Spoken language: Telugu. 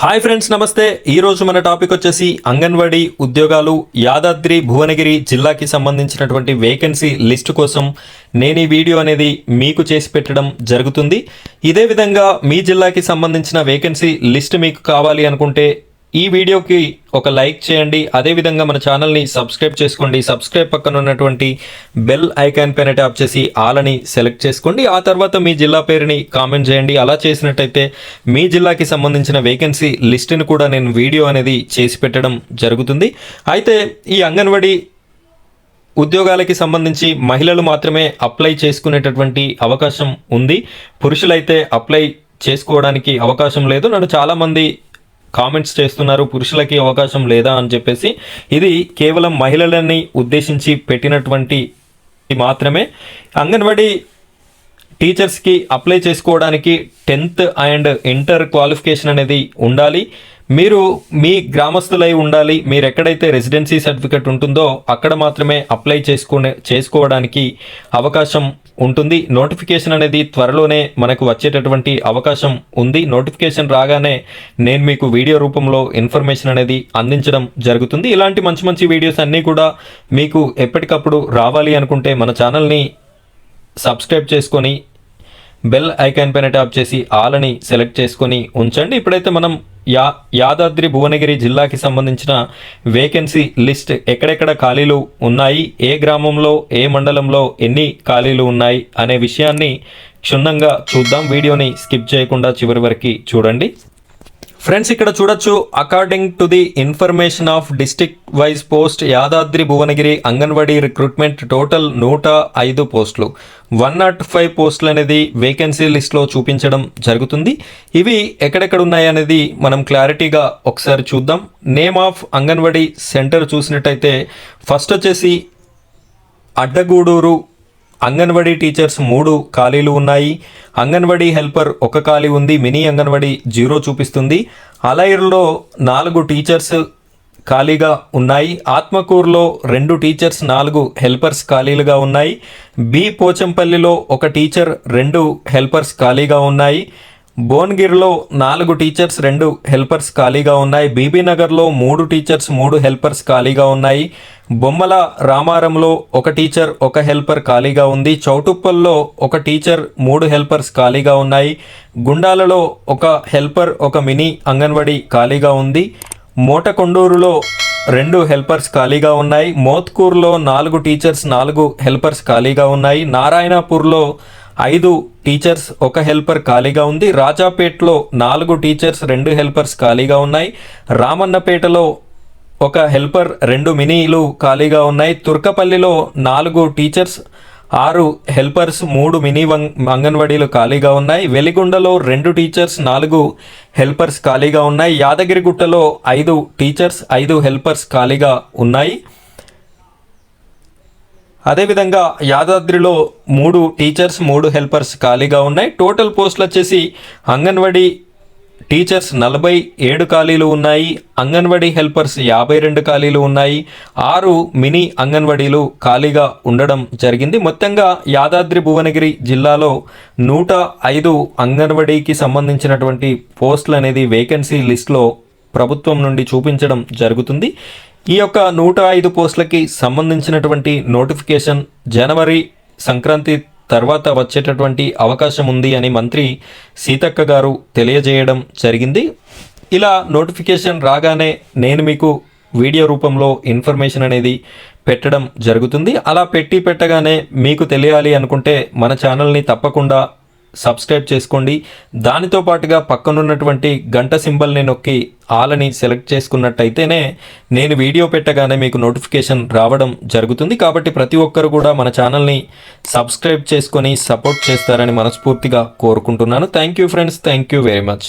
హాయ్ ఫ్రెండ్స్, నమస్తే. ఈరోజు మన టాపిక్ వచ్చేసి అంగన్వాడీ ఉద్యోగాలు యాదాద్రి భువనగిరి జిల్లాకి సంబంధించినటువంటి వేకెన్సీ లిస్టు కోసం నేను ఈ వీడియో అనేది మీకు చేసి పెట్టడం జరుగుతుంది. ఇదే విధంగా మీ జిల్లాకి సంబంధించిన వేకెన్సీ లిస్ట్ మీకు కావాలి అనుకుంటే ఈ వీడియోకి ఒక లైక్ చేయండి. అదేవిధంగా మన ఛానల్ని సబ్స్క్రైబ్ చేసుకోండి. సబ్స్క్రైబ్ పక్కన ఉన్నటువంటి బెల్ ఐకాన్ పైన ట్యాప్ చేసి ఆల్ అని సెలెక్ట్ చేసుకోండి. ఆ తర్వాత మీ జిల్లా పేరుని కామెంట్ చేయండి. అలా చేసినట్టయితే మీ జిల్లాకి సంబంధించిన వేకెన్సీ లిస్టుని కూడా నేను వీడియో అనేది చేసి పెట్టడం జరుగుతుంది. అయితే ఈ అంగన్వాడీ ఉద్యోగాలకి సంబంధించి మహిళలు మాత్రమే అప్లై చేసుకునేటటువంటి అవకాశం ఉంది. పురుషులైతే అప్లై చేసుకోవడానికి అవకాశం లేదు. నన్ను చాలామంది కామెంట్స్ చేస్తున్నారు, పురుషులకి అవకాశం లేదా అని చెప్పేసి. ఇది కేవలం మహిళలని ఉద్దేశించి పెట్టినటువంటి మాత్రమే. అంగన్వాడీ టీచర్స్కి అప్లై చేసుకోవడానికి 10th అండ్ ఇంటర్ క్వాలిఫికేషన్ అనేది ఉండాలి. మీరు గ్రామస్తులై ఉండాలి. మీరు ఎక్కడైతే రెసిడెన్సీ సర్టిఫికెట్ ఉంటుందో అక్కడ మాత్రమే అప్లై చేసుకోవడానికి అవకాశం ఉంటుంది. నోటిఫికేషన్ అనేది త్వరలోనే మనకు వచ్చేటటువంటి అవకాశం ఉంది. నోటిఫికేషన్ రాగానే నేను మీకు వీడియో రూపంలో ఇన్ఫర్మేషన్ అనేది అందించడం జరుగుతుంది. ఇలాంటి మంచి మంచి వీడియోస్ అన్నీ కూడా మీకు ఎప్పటికప్పుడు రావాలి అనుకుంటే మన ఛానల్ని సబ్స్క్రైబ్ చేసుకొని బెల్ ఐకాన్ పైన ట్యాప్ చేసి ఆల్ అని సెలెక్ట్ చేసుకొని ఉంచండి. ఇప్పుడైతే మనం యాదాద్రి భువనగిరి జిల్లాకి సంబంధించిన వేకెన్సీ లిస్ట్, ఎక్కడెక్కడ ఖాళీలు ఉన్నాయి, ఏ గ్రామంలో ఏ మండలంలో ఎన్ని ఖాళీలు ఉన్నాయి అనే విషయాన్ని క్షుణ్ణంగా చూద్దాం. వీడియోని స్కిప్ చేయకుండా చివరి వరకు చూడండి. ఫ్రెండ్స్, ఇక్కడ చూడొచ్చు, according to the information of district wise post Yadadri Bhuvanagiri anganwadi recruitment total 105 పోస్టులు, 105 పోస్టులు అనేది వేకెన్సీ లిస్ట్లో చూపించడం జరుగుతుంది. ఇవి ఎక్కడెక్కడ ఉన్నాయి అనేది మనం క్లారిటీగా ఒకసారి చూద్దాం. నేమ్ ఆఫ్ అంగన్వాడీ సెంటర్ చూసినట్టయితే ఫస్ట్ వచ్చేసి అడ్డగూడూరు అంగన్వాడీ టీచర్స్ 3 ఖాళీలు ఉన్నాయి. అంగన్వాడీ హెల్పర్ 1 ఖాళీ ఉంది. మినీ అంగన్వాడీ 0 చూపిస్తుంది. అలైర్లో 4 టీచర్స్ ఖాళీగా ఉన్నాయి. ఆత్మకూరులో 2 టీచర్స్ 4 హెల్పర్స్ ఖాళీలుగా ఉన్నాయి. బి పోచంపల్లిలో 1 టీచర్ 2 హెల్పర్స్ ఖాళీగా ఉన్నాయి. భువనగిరిలో 4 టీచర్స్ 2 హెల్పర్స్ ఖాళీగా ఉన్నాయి. బీబీ నగర్లో 3 టీచర్స్ 3 హెల్పర్స్ ఖాళీగా ఉన్నాయి. బొమ్మల రామారంలో 1 టీచర్ 1 హెల్పర్ ఖాళీగా ఉంది. చౌటుప్పల్లో 1 టీచర్ 3 హెల్పర్స్ ఖాళీగా ఉన్నాయి. గుండాలలో 1 హెల్పర్ 1 మినీ అంగన్వాడీ ఖాళీగా ఉంది. మోటకొండూరులో 2 హెల్పర్స్ ఖాళీగా ఉన్నాయి. మోత్కూర్లో 4 టీచర్స్ 4 హెల్పర్స్ ఖాళీగా ఉన్నాయి. నారాయణపూర్లో 5 టీచర్స్ 1 హెల్పర్ ఖాళీగా ఉంది. రాజాపేటలో 4 టీచర్స్ 2 హెల్పర్స్ ఖాళీగా ఉన్నాయి. రామన్నపేటలో 1 హెల్పర్ 2 మినీలు ఖాళీగా ఉన్నాయి. తుర్కపల్లిలో 4 టీచర్స్ 6 హెల్పర్స్ 3 మినీ అంగన్వాడీలు ఖాళీగా ఉన్నాయి. వెలిగొండలో 2 టీచర్స్ 4 హెల్పర్స్ ఖాళీగా ఉన్నాయి. యాదగిరిగుట్టలో 5 టీచర్స్ 5 హెల్పర్స్ ఖాళీగా ఉన్నాయి. అదేవిధంగా యాదాద్రిలో 3 టీచర్స్ 3 హెల్పర్స్ ఖాళీగా ఉన్నాయి. టోటల్ పోస్టులు వచ్చేసి అంగన్వాడీ టీచర్స్ 47 ఖాళీలు ఉన్నాయి. అంగన్వాడీ హెల్పర్స్ 52 ఖాళీలు ఉన్నాయి. 6 మినీ అంగన్వాడీలు ఖాళీగా ఉండడం జరిగింది. మొత్తంగా యాదాద్రి భువనగిరి జిల్లాలో 105 అంగన్వాడీకి సంబంధించినటువంటి పోస్టులు అనేది వేకెన్సీ లిస్ట్లో ప్రభుత్వం నుండి చూపించడం జరుగుతుంది. ఈ యొక్క 105 పోస్టులకి సంబంధించినటువంటి నోటిఫికేషన్ జనవరి సంక్రాంతి తర్వాత వచ్చేటటువంటి అవకాశం ఉంది అని మంత్రి సీతక్క గారు తెలియజేయడం జరిగింది. ఇలా నోటిఫికేషన్ రాగానే నేను మీకు వీడియో రూపంలో ఇన్ఫర్మేషన్ అనేది పెట్టడం జరుగుతుంది. అలా పెట్టగానే మీకు తెలియాలి అనుకుంటే మన ఛానల్ని తప్పకుండా సబ్స్క్రైబ్ చేసుకోండి. దానితో పాటుగా పక్కనున్నటువంటి గంట సింబల్ని నొక్కి ఆల్ అని సెలెక్ట్ చేసుకున్నట్టయితేనే నేను వీడియో పెట్టగానే మీకు నోటిఫికేషన్ రావడం జరుగుతుంది. కాబట్టి ప్రతి ఒక్కరు కూడా మన ఛానల్ని సబ్స్క్రైబ్ చేసుకొని సపోర్ట్ చేస్తారని మనస్ఫూర్తిగా కోరుకుంటున్నాను. Thank you friends, thank you very much.